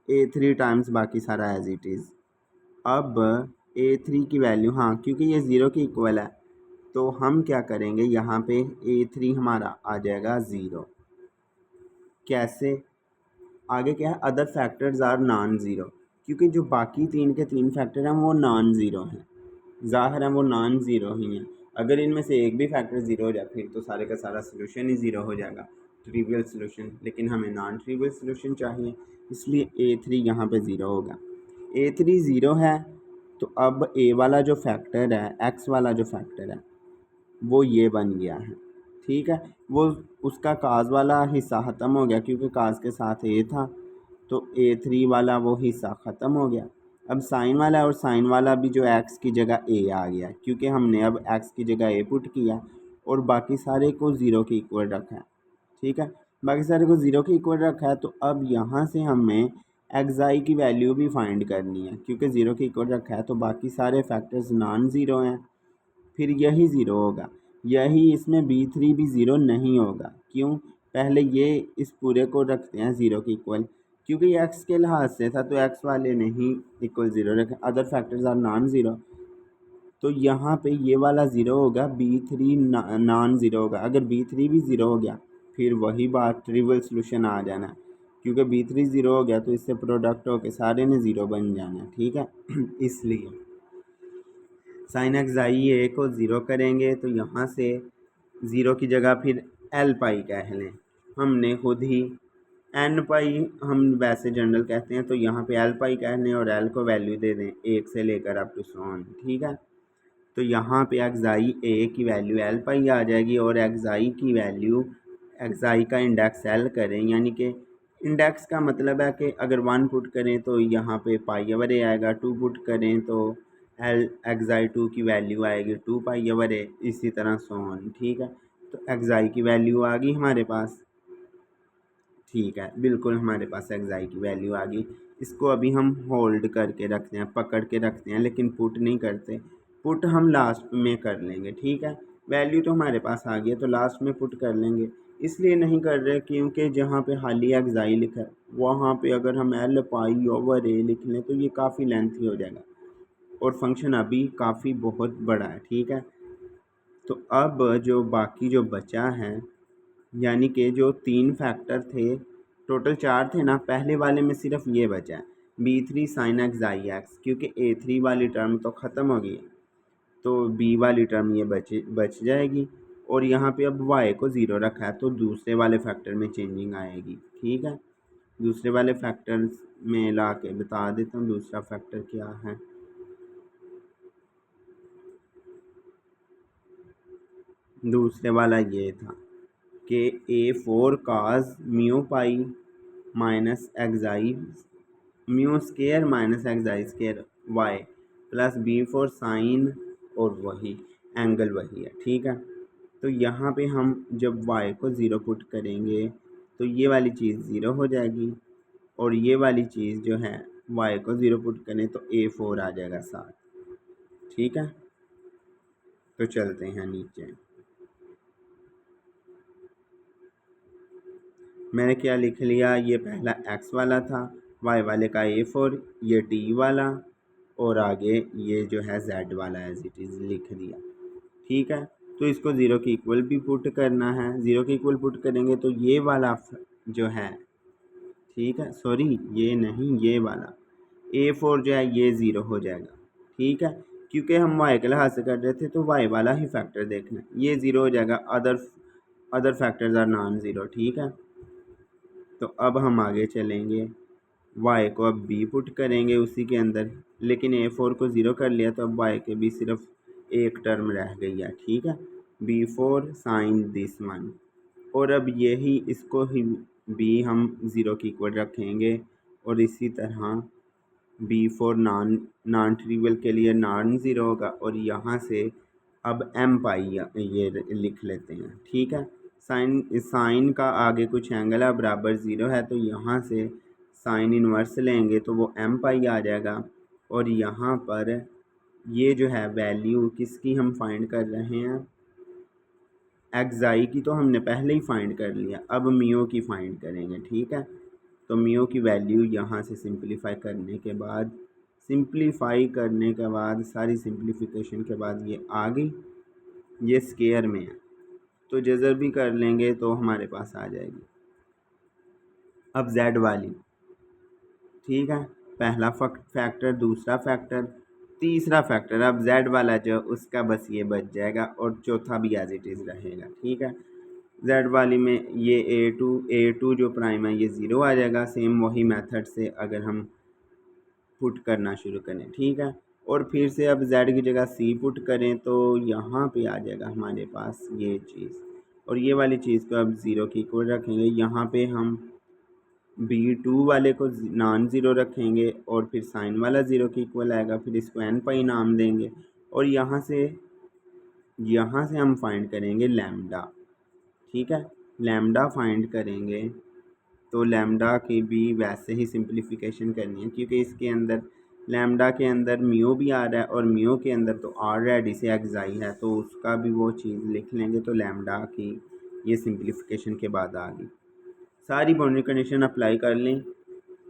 a3 टाइम्स बाकी सारा एज इट इज़। अब a3 की वैल्यू, हाँ क्योंकि ये ज़ीरो के इक्वल है तो हम क्या करेंगे, यहाँ पे a3 हमारा आ जाएगा ज़ीरो। कैसे, आगे क्या है, other factors are non zero, क्योंकि जो बाकी तीन के तीन फैक्टर हैं वो नॉन ज़ीरो हैं, ज़ाहिर है वो नॉन ज़ीरो ही हैं। अगर इनमें से एक भी फैक्टर ज़ीरो हो जाए फिर तो सारे का सारा सॉल्यूशन ही ज़ीरो हो जाएगा, ट्रिवियल सॉल्यूशन। लेकिन हमें नॉन ट्रिवियल सॉल्यूशन चाहिए, इसलिए a3 यहाँ पे ज़ीरो होगा। a3 ज़ीरो है तो अब a वाला जो फैक्टर है, x वाला जो फैक्टर है वो ये बन गया है। ठीक है, वो उसका काज वाला हिस्सा ख़त्म हो गया क्योंकि काज के साथ ए था, तो a3 वाला वो हिस्सा ख़त्म हो गया। अब साइन वाला, और साइन वाला भी जो x की जगह a आ गया क्योंकि हमने अब x की जगह a पुट किया और बाकी सारे को ज़ीरो के इक्वल रखा है। ठीक है, बाकी सारे को ज़ीरो के इक्वल रखा है, तो अब यहाँ से हमें xi की वैल्यू भी फाइंड करनी है क्योंकि ज़ीरो के इक्वल रखा है तो बाकी सारे फैक्टर्स नॉन ज़ीरो हैं, फिर यही ज़ीरो होगा। यही इसमें b3 भी ज़ीरो नहीं होगा। क्यों, पहले ये इस पूरे को रखते हैं ज़ीरो के इक्वल, क्योंकि ये x के लिहाज से था तो x वाले नहीं इक्वल ज़ीरो रखें, other factors are non zero, तो यहाँ पे ये वाला ज़ीरो होगा, b3 नॉन ज़ीरो होगा। अगर b3 भी ज़ीरो हो गया फिर वही बात, ट्रिवियल सॉल्यूशन आ जाना है, क्योंकि b3 ज़ीरो हो गया तो इससे प्रोडक्ट होके सारे ने ज़ीरो बन जाना है। ठीक है इसलिए साइन एक्स आई ए को ज़ीरो करेंगे तो यहाँ से ज़ीरो की जगह फिर एल पाई कह लें, हमने खुद ही एन पाई हम वैसे जनरल कहते हैं तो यहाँ पे एल पाई कह लें और एल को वैल्यू दे दें एक से लेकर अप टू सॉन। ठीक है, तो यहाँ पे एक्स आई ए की वैल्यू एल पाई आ जाएगी और एक्स आई की वैल्यू, एक्स आई का इंडेक्स एल करें, यानी कि इंडेक्स का मतलब है कि अगर 1 पुट करें तो यहाँ पे पाई ओवर ए आएगा, 2 पुट करें तो एल एक्स आई 2 की वैल्यू आएगी 2 पाई ओवर ए, इसी तरह सो ऑन। ठीक है, तो एक्स आई की वैल्यू आ गई हमारे पास। ठीक है, बिल्कुल हमारे पास एक्स आई की वैल्यू आ गई। इसको अभी हम होल्ड करके रखते हैं, पकड़ के रखते हैं, लेकिन पुट नहीं करते, पुट हम लास्ट में कर लेंगे। ठीक है, वैल्यू तो हमारे पास आ गई है तो लास्ट में पुट कर लेंगे। इसलिए नहीं कर रहे क्योंकि जहाँ पे खाली एक्स आई लिखा है वहाँ पे अगर हम एल पाई ओवर ए लिख लें तो ये काफ़ी लेंथी हो जाएगा और फंक्शन अभी काफ़ी बहुत बड़ा है। ठीक है, तो अब जो बाकी जो बचा है, यानी कि जो 3 फैक्टर थे, टोटल 4 थे ना, पहले वाले में सिर्फ ये बचा है b3 sin x आई एक्स, क्योंकि a3 वाली टर्म तो ख़त्म हो गई है तो b वाली टर्म ये बच जाएगी। और यहाँ पे अब y को 0 रखा है तो दूसरे वाले फैक्टर में चेंजिंग आएगी। ठीक है, दूसरे वाले फैक्टर में ला के बता देता हूँ दूसरा फैक्टर क्या है। दूसरे वाला ये था कि A4 cos mu pi minus xi mu square minus xi square y plus B4 sine और वही एंगल वही है। ठीक है, तो यहाँ पे हम जब y को 0 पुट करेंगे तो ये वाली चीज़ 0 हो जाएगी और ये वाली चीज़ जो है y को 0 पुट करें तो A4 आ जाएगा साथ। ठीक है, तो चलते हैं नीचे। मैंने क्या लिख लिया, ये पहला x वाला था, y वाले का A4, ये t वाला और आगे ये जो है z वाला एज इट इज़ लिख दिया। ठीक है, तो इसको 0 के इक्वल भी पुट करना है। 0 के इक्वल पुट करेंगे तो ये वाला जो है, ठीक है, सॉरी ये नहीं, ये वाला A4 जो है ये 0 हो जाएगा। ठीक है, क्योंकि हम y के लिहाज से कर रहे थे तो y वाला ही फैक्टर देखना है, ये 0 हो जाएगा, other factors are non zero. ठीक है, तो अब हम आगे चलेंगे, y को अब b पुट करेंगे उसी के अंदर, लेकिन A4 को 0 कर लिया तो अब y के भी सिर्फ एक टर्म रह गई है। ठीक है, B4 साइन दिस वन, और अब यही इसको ही b हम 0 की इक्वल रखेंगे और इसी तरह B4 नॉन ट्रिवियल के लिए नॉन ज़ीरो होगा और यहाँ से अब m पाई ये लिख लेते हैं। ठीक है, साइन का आगे कुछ एंगल है बराबर 0 है तो यहाँ से साइन इन्वर्स लेंगे तो वो m पाई आ जाएगा और यहाँ पर ये जो है वैल्यू किसकी हम फाइंड कर रहे हैं, एक्साई की तो हमने पहले ही फाइंड कर लिया, अब म्यू की फाइंड करेंगे। ठीक है, तो म्यू की वैल्यू यहाँ से सिंप्लीफाई करने के बाद सारी सिंप्लीफिकेशन के बाद ये आ गई, ये स्केयर में है तो जज़र भी कर लेंगे तो हमारे पास आ जाएगी। अब z वाली, ठीक है, पहला फैक्टर, दूसरा फैक्टर, तीसरा फैक्टर, अब z वाला जो उसका बस ये बच जाएगा और चौथा भी एज इट इज़ रहेगा। ठीक है, z वाली में ये a2 जो प्राइम है ये 0 आ जाएगा, सेम वही मेथड से अगर हम पुट करना शुरू करें। ठीक है, और फिर से अब z की जगह c पुट करें तो यहाँ पे आ जाएगा हमारे पास ये चीज़, और ये वाली चीज़ को अब 0 की इक्वल रखेंगे। यहाँ पे हम B2 वाले को नॉन ज़ीरो रखेंगे और फिर साइन वाला 0 की इक्वल आएगा, फिर इसको n पाई नाम देंगे और यहाँ से हम फाइंड करेंगे लैम्डा। ठीक है, लैम्डा फाइंड करेंगे तो लैम्डा की भी वैसे ही सिंप्लीफिकेशन करनी है क्योंकि इसके अंदर लैम्डा के अंदर म्यू भी आ रहा है और म्यू के अंदर तो ऑलरेडी से एक्साई है तो उसका भी वो चीज़ लिख लेंगे। तो लैम्डा की ये सिंप्लीफिकेशन के बाद आ गई, सारी बाउंड्री कंडीशन अप्लाई कर लें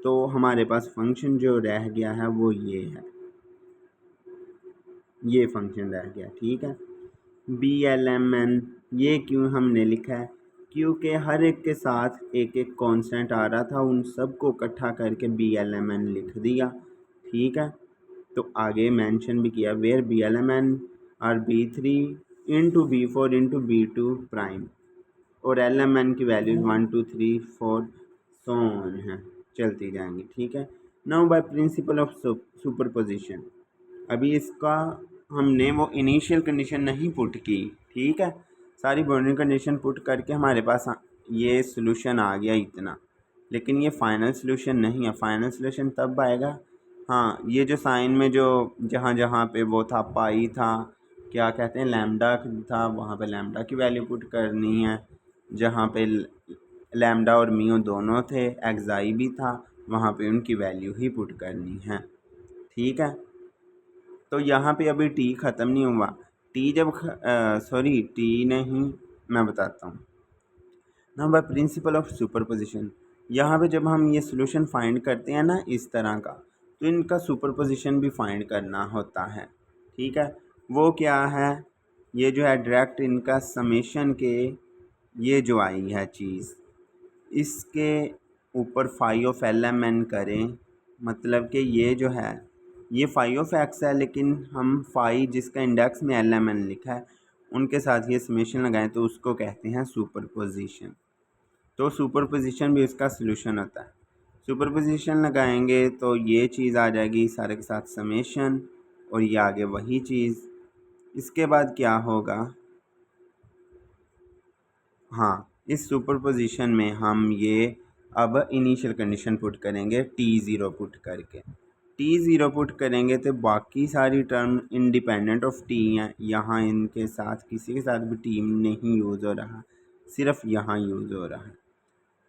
तो हमारे पास फंक्शन जो रह गया है वो ये है, ये फंक्शन रह गया। ठीक है, BLMN ये क्यों हमने लिखा है, क्योंकि हर एक के साथ एक एक कांस्टेंट आ रहा था, उन सब को इकट्ठा करके BLMN लिख दिया। ठीक है, तो आगे मेंशन भी किया where BLMN are B3 into B4 into B2 prime और LMN की वैल्यूज 1 2 3 4 सो ऑन है, चलती जाएंगी। ठीक है, now by principle of superposition, अभी इसका हमने वो इनिशियल कंडीशन नहीं पुट की। ठीक है, सारी बाउंड्री कंडीशन पुट करके हमारे पास ये सॉल्यूशन आ गया इतना, लेकिन ये फाइनल सॉल्यूशन नहीं है। फाइनल सॉल्यूशन तब आएगा, हाँ, ये जो साइन में जो जहाँ जहाँ पे वो था पाई था, क्या कहते हैं, लैम्डा था, वहाँ पे लैम्डा की वैल्यू पुट करनी है, जहाँ पे लैम्डा और म्यू दोनों थे, एक्साई भी था, वहाँ पे उनकी वैल्यू ही पुट करनी है। ठीक है, तो यहाँ पे अभी टी ख़त्म नहीं हुआ, टी जब सॉरी टी नहीं, मैं बताता हूँ ना, बाय प्रिंसिपल ऑफ सुपरपोजिशन, यहाँ पे जब हम ये सॉल्यूशन फाइंड करते हैं ना इस तरह का, तो इनका सुपरपोजिशन भी फाइंड करना होता है। ठीक है, वो क्या है, ये जो है डायरेक्ट इनका समेशन के ये जो आई है चीज़, इसके ऊपर फाई ऑफ LMN करें, मतलब कि ये जो है ये फाई ऑफ एक्स है, लेकिन हम फाई जिसका इंडेक्स में LMN लिखा है उनके साथ ये समेशन लगाएं तो उसको कहते हैं सुपरपोजिशन। तो सुपरपोजिशन भी इसका सलूशन होता है। सुपरपोजिशन लगाएंगे तो ये चीज़ आ जाएगी सारे के साथ समेशन, और ये आगे वही चीज़। इसके बाद क्या होगा, हाँ, इस सुपरपोजिशन में हम ये अब इनिशियल कंडीशन पुट करेंगे T0 पुट करके। T0 पुट करेंगे तो बाकी सारी टर्म इंडिपेंडेंट ऑफ T हैं, यहाँ इनके साथ किसी के साथ भी T नहीं यूज़ हो रहा, सिर्फ यहाँ यूज़ हो रहा है।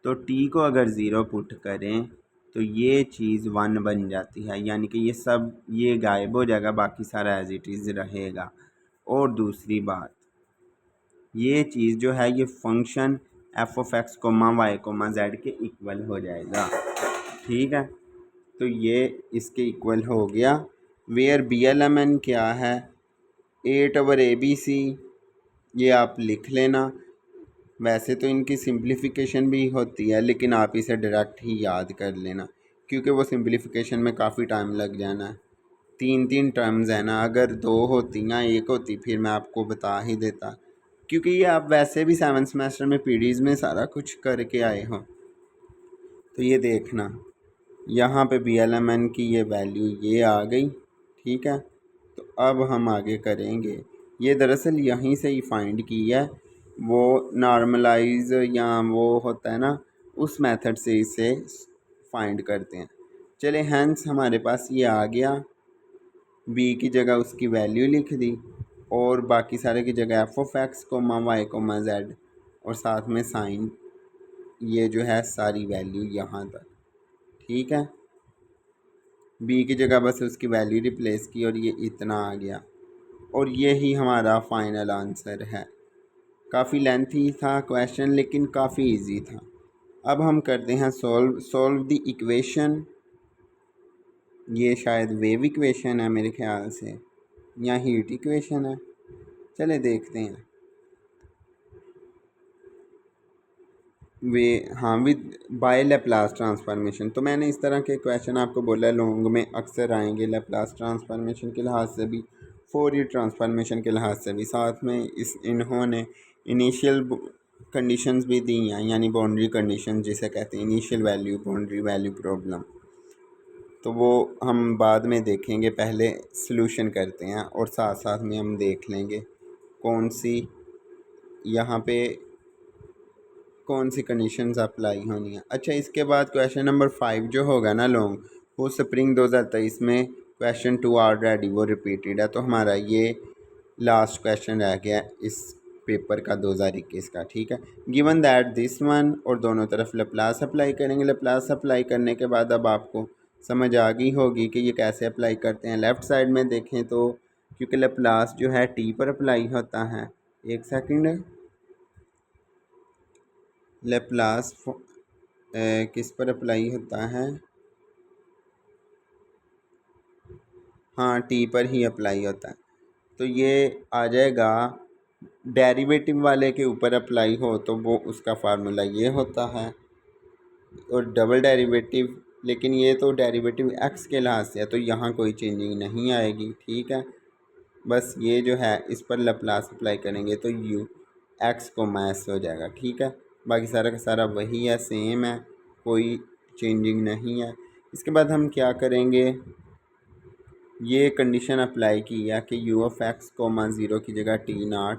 तो T को अगर 0 पुट करें तो ये चीज़ 1 बन जाती है, यानी कि ये सब ये गायब हो जाएगा, बाकी सारा एज इट इज़ रहेगा। और दूसरी बात, ये चीज़ जो है ये function f of x comma Y comma z के इक्वल हो जाएगा। ठीक है, तो ये इसके इक्वल हो गया। Where b l m n क्या है, 8/ABC, ये आप लिख लेना। वैसे तो इनकी सिंप्लीफिकेशन भी होती है, लेकिन आप इसे डायरेक्ट ही याद कर लेना, क्योंकि वो सिंप्लीफिकेशन में काफ़ी टाइम लग जाना है। 3 टर्म्स है ना, अगर 2 होती या 1 होती फिर मैं आपको बता ही देता, क्योंकि ये आप वैसे भी 7th सेमेस्टर में पीडीज में सारा कुछ करके आए हो। तो ये देखना, यहाँ पे BLMN की ये वैल्यू ये आ गई। ठीक है, तो अब हम आगे करेंगे। ये दरअसल यहीं से ही फाइंड की है, वो नॉर्मलाइज या वो होता है ना, उस मेथड से इसे फाइंड करते हैं। चले, हैंस हमारे पास ये आ गया। बी की जगह उसकी वैल्यू लिख दी, और बाकी सारे की जगह f of x comma Y comma z, और साथ में साइन, ये जो है सारी वैल्यू यहाँ तक। ठीक है, बी की जगह बस उसकी वैल्यू रिप्लेस की और ये इतना आ गया, और ये ही हमारा फाइनल आंसर है। काफ़ी लेंथी था क्वेश्चन, लेकिन काफ़ी इजी था। अब हम करते हैं सॉल्व द इक्वेशन। ये शायद वेव इक्वेशन है मेरे ख्याल से, या हीट इक्वेशन है। चले देखते हैं। वे हाँ, विद बाय लेप्लास ट्रांसफॉर्मेशन। तो मैंने इस तरह के क्वेश्चन आपको बोला लॉन्ग में अक्सर आएंगे, लेप्लास ट्रांसफॉर्मेशन के लिहाज से भी, फोरियर ट्रांसफॉर्मेशन के लिहाज से भी। साथ में इन्होंने इनिशियल कंडीशंस भी दी हैं, यानी बाउंड्री कंडीशन जिसे कहते हैं, initial value boundary value problem. तो वो हम बाद में देखेंगे, पहले सॉल्यूशन करते हैं और साथ साथ में हम देख लेंगे कौन सी यहाँ पे कौन सी कंडीशंस अप्लाई होनी है। अच्छा, इसके बाद क्वेश्चन नंबर 5 जो होगा ना लॉन्ग, वो स्प्रिंग 2023 में क्वेश्चन 2 ऑलरेडी वो रिपीटेड है, तो हमारा ये लास्ट क्वेश्चन रह गया इस पेपर का 2021 का। ठीक है, गिवन दैट दिस वन, और दोनों तरफ लेप्लास अप्लाई करेंगे। लेप्लास अप्लाई करने के बाद अब आपको समझ आ गई होगी कि ये कैसे अप्लाई करते हैं। लेफ़्ट साइड में देखें तो, क्योंकि लेप्लास जो है टी पर अप्लाई होता है, एक सेकंड, लेप्लास किस पर अप्लाई होता है, हाँ टी पर ही अप्लाई होता है। तो ये आ जाएगा, डेरिवेटिव वाले के ऊपर अप्लाई हो तो वो उसका फार्मूला ये होता है, और डबल डेरिवेटिव, लेकिन ये तो डेरिवेटिव एक्स के लिहाज से है, तो यहाँ कोई चेंजिंग नहीं आएगी। ठीक है, बस ये जो है इस पर लेप्लास अप्लाई करेंगे तो यू एक्स को मैस हो जाएगा। ठीक है, बाकी सारा का सारा वही है, सेम है, कोई चेंजिंग नहीं है। इसके बाद हम क्या करेंगे, ये कंडीशन अप्लाई की है कि यू ऑफ एक्स कोमा 0 की जगह T0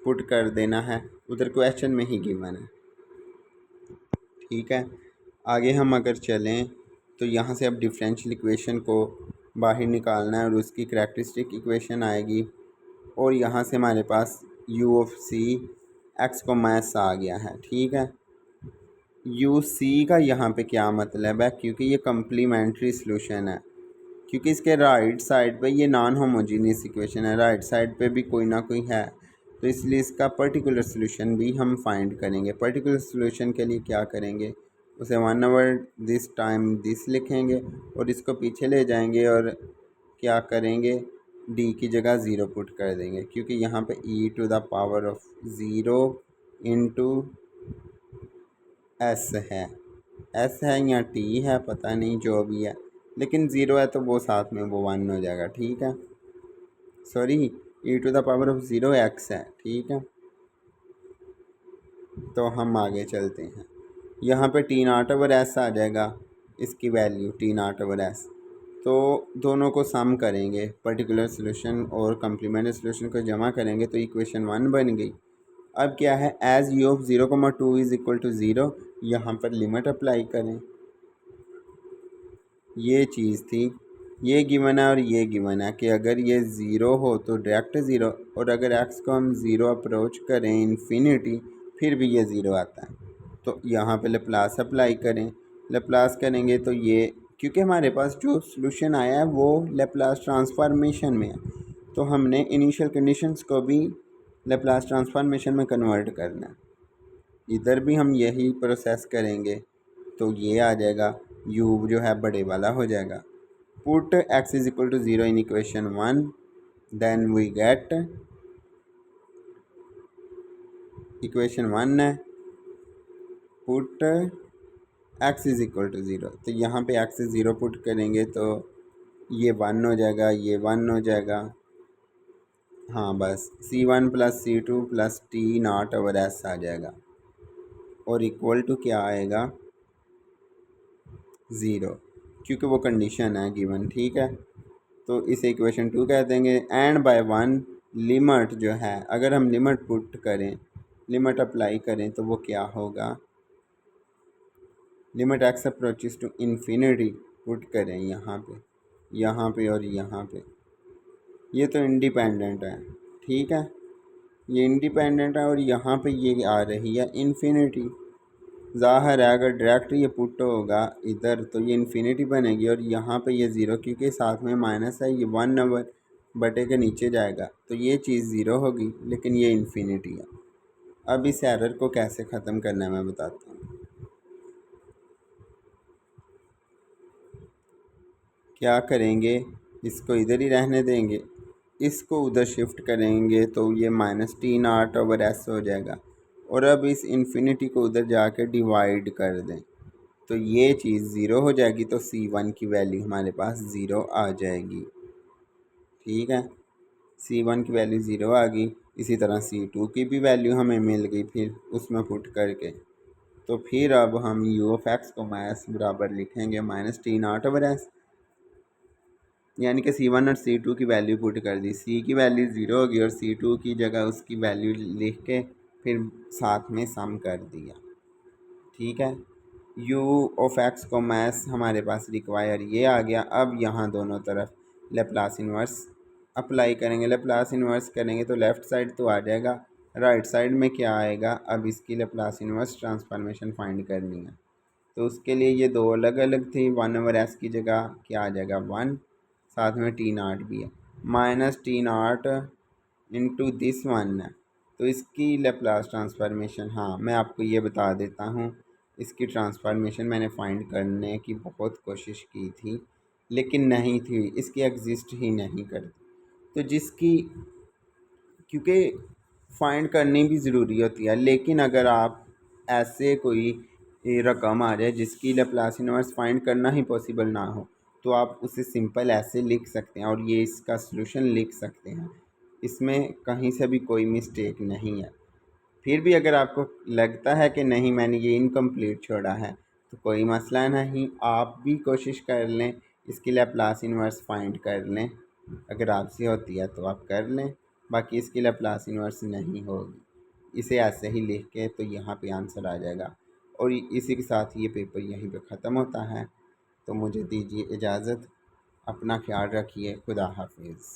पुट कर देना है, उधर क्वेश्चन में ही गिवन है। ठीक है, आगे हम अगर चलें तो यहाँ से अब डिफरेंशियल इक्वेशन को बाहर निकालना है, और उसकी करैक्टरिस्टिक इक्वेशन आएगी, और यहाँ से हमारे पास यू ऑफ सी एक्स को मैस आ गया है। ठीक है, यू सी का यहाँ पे क्या मतलब है, क्योंकि ये कम्प्लीमेंट्री सॉल्यूशन है, क्योंकि इसके राइट साइड पे ये नॉन होमोजीनियस इक्वेशन है, राइट साइड पे भी कोई ना कोई है, तो इसलिए इसका पर्टिकुलर सॉल्यूशन भी हम फाइंड करेंगे। पर्टिकुलर सॉल्यूशन के लिए क्या करेंगे, उसे 1/दिस टाइम दिस लिखेंगे, और इसको पीछे ले जाएंगे, और क्या करेंगे, डी की जगह 0 पुट कर देंगे, क्योंकि यहाँ पे e⁻0 इंटू एस है, एस है या टी है पता नहीं, जो भी है, लेकिन 0 है तो वो साथ में वो 1 हो जाएगा। ठीक है, sorry, e to the power of 0 x है, ठीक है। तो हम आगे चलते हैं, यहाँ पे टी नॉट ओवर एस आ जाएगा, इसकी value T naught over S. तो दोनों को सम करेंगे, पर्टिकुलर सोल्यूशन और कम्प्लीमेंट्री सोल्यूशन को जमा करेंगे तो इक्वेशन 1 बन गई। अब क्या है, as u of 0,2 is equal to 0, यहाँ पर लिमिट अप्लाई करें। ये चीज़ थी, ये गिवन है और ये गिवन है कि अगर ये ज़ीरो हो तो डायरेक्ट ज़ीरो, और अगर एक्स को हम ज़ीरो अप्रोच करें इन्फिनिटी फिर भी ये ज़ीरो आता है। तो यहाँ पे लैप्लास अप्लाई करें, लैप्लास करेंगे तो ये, क्योंकि हमारे पास जो सॉल्यूशन आया है वो लैप्लास ट्रांसफॉर्मेशन में है, तो हमने इनिशियल कंडीशंस को भी लैप्लास ट्रांसफॉर्मेशन में कन्वर्ट करना है। इधर भी हम यही प्रोसेस करेंगे तो ये आ जाएगा, u जो है बड़े वाला हो जाएगा। Put x is equal to 0 in equation 1, then we get equation 1 है, put x is equal to 0। तो यहाँ पे x इज 0 पुट करेंगे तो ये 1 हो जाएगा, ये 1 हो जाएगा। हाँ बस c1 plus c2 plus T naught over S आ जाएगा, और इक्वल टू क्या आएगा, 0, क्योंकि वो कंडीशन है गिवन, ठीक है। तो इसे इक्वेशन 2 कह देंगे। एंड बाय 1 लिमिट जो है, अगर हम लिमिट पुट करें, लिमिट अप्लाई करें तो वो क्या होगा, limit x approaches to infinity put करें यहाँ पे और यहाँ पे। ये तो इंडिपेंडेंट है, ठीक है, ये इंडिपेंडेंट है, और यहाँ पे ये आ रही है इन्फिनिटी। ज़ाहिर है अगर डायरेक्ट ये पुट होगा इधर तो ये इन्फिनिटी बनेगी, और यहाँ पे ये ज़ीरो क्योंकि साथ में माइनस है, ये 1 नंबर बटे के नीचे जाएगा तो ये चीज़ ज़ीरो होगी, लेकिन ये इन्फिनिटी है। अब इस एरर को कैसे ख़त्म करना है मैं बताता हूँ। क्या करेंगे, इसको इधर ही रहने देंगे, इसको उधर शिफ्ट करेंगे तो ये minus T naught over S हो जाएगा, और अब इस इन्फिनिटी को उधर जाके डिवाइड कर दें तो ये चीज़ ज़ीरो हो जाएगी, तो c1 की वैल्यू हमारे पास ज़ीरो आ जाएगी, ठीक है। c1 की वैल्यू ज़ीरो आ गई, इसी तरह c2 की भी वैल्यू हमें मिल गई फिर उसमें पुट करके। तो फिर अब हम u ऑफ एक्स को माइनस बराबर लिखेंगे minus T naught over S, यानी कि c1 और c2 की वैल्यू पुट कर दी, c की वैल्यू ज़ीरो होगी और c2 की जगह उसकी वैल्यू लिख के फिर साथ में सम कर दिया, ठीक है। u ऑफ एक्स को मैथ्स हमारे पास रिक्वायर ये आ गया। अब यहाँ दोनों तरफ लेप्लास इन्वर्स अप्लाई करेंगे, लेप्लास इन्वर्स करेंगे तो लेफ़्ट साइड तो आ जाएगा, राइट साइड में क्या आएगा, अब इसकी लेप्लास इन्वर्स ट्रांसफॉर्मेशन फाइंड करनी है। तो उसके लिए ये दो अलग अलग थी, 1 ओवर एस की जगह क्या आ जाएगा 1, साथ में टी नॉट भी है, minus T not into this 1 है। तो इसकी लेप्लास ट्रांसफॉर्मेशन, हाँ मैं आपको ये बता देता हूँ, इसकी ट्रांसफॉर्मेशन मैंने फाइंड करने की बहुत कोशिश की थी लेकिन नहीं थी, इसकी एग्जिस्ट ही नहीं करती। तो जिसकी, क्योंकि फाइंड करनी भी ज़रूरी होती है, लेकिन अगर आप ऐसे कोई रकम आ जाए जिसकी लैप्लास इन्वर्स फाइंड करना ही पॉसिबल ना हो तो आप उसे सिंपल ऐसे लिख सकते हैं और ये इसका सलूशन लिख सकते हैं, इसमें कहीं से भी कोई मिस्टेक नहीं है। फिर भी अगर आपको लगता है कि नहीं मैंने ये इनकम्प्लीट छोड़ा है तो कोई मसला नहीं, आप भी कोशिश कर लें, इसकी लैप्लास इन्वर्स फाइंड कर लें, अगर आपसे होती है तो आप कर लें, बाकी इसकी लैप्लास इन्वर्स नहीं होगी। इसे ऐसे ही लिख के तो यहाँ पे आंसर आ जाएगा। और इसी के साथ ये पेपर यहीं पे ख़त्म होता है। तो मुझे दीजिए इजाज़त, अपना ख्याल रखिए, खुदा हाफिज़।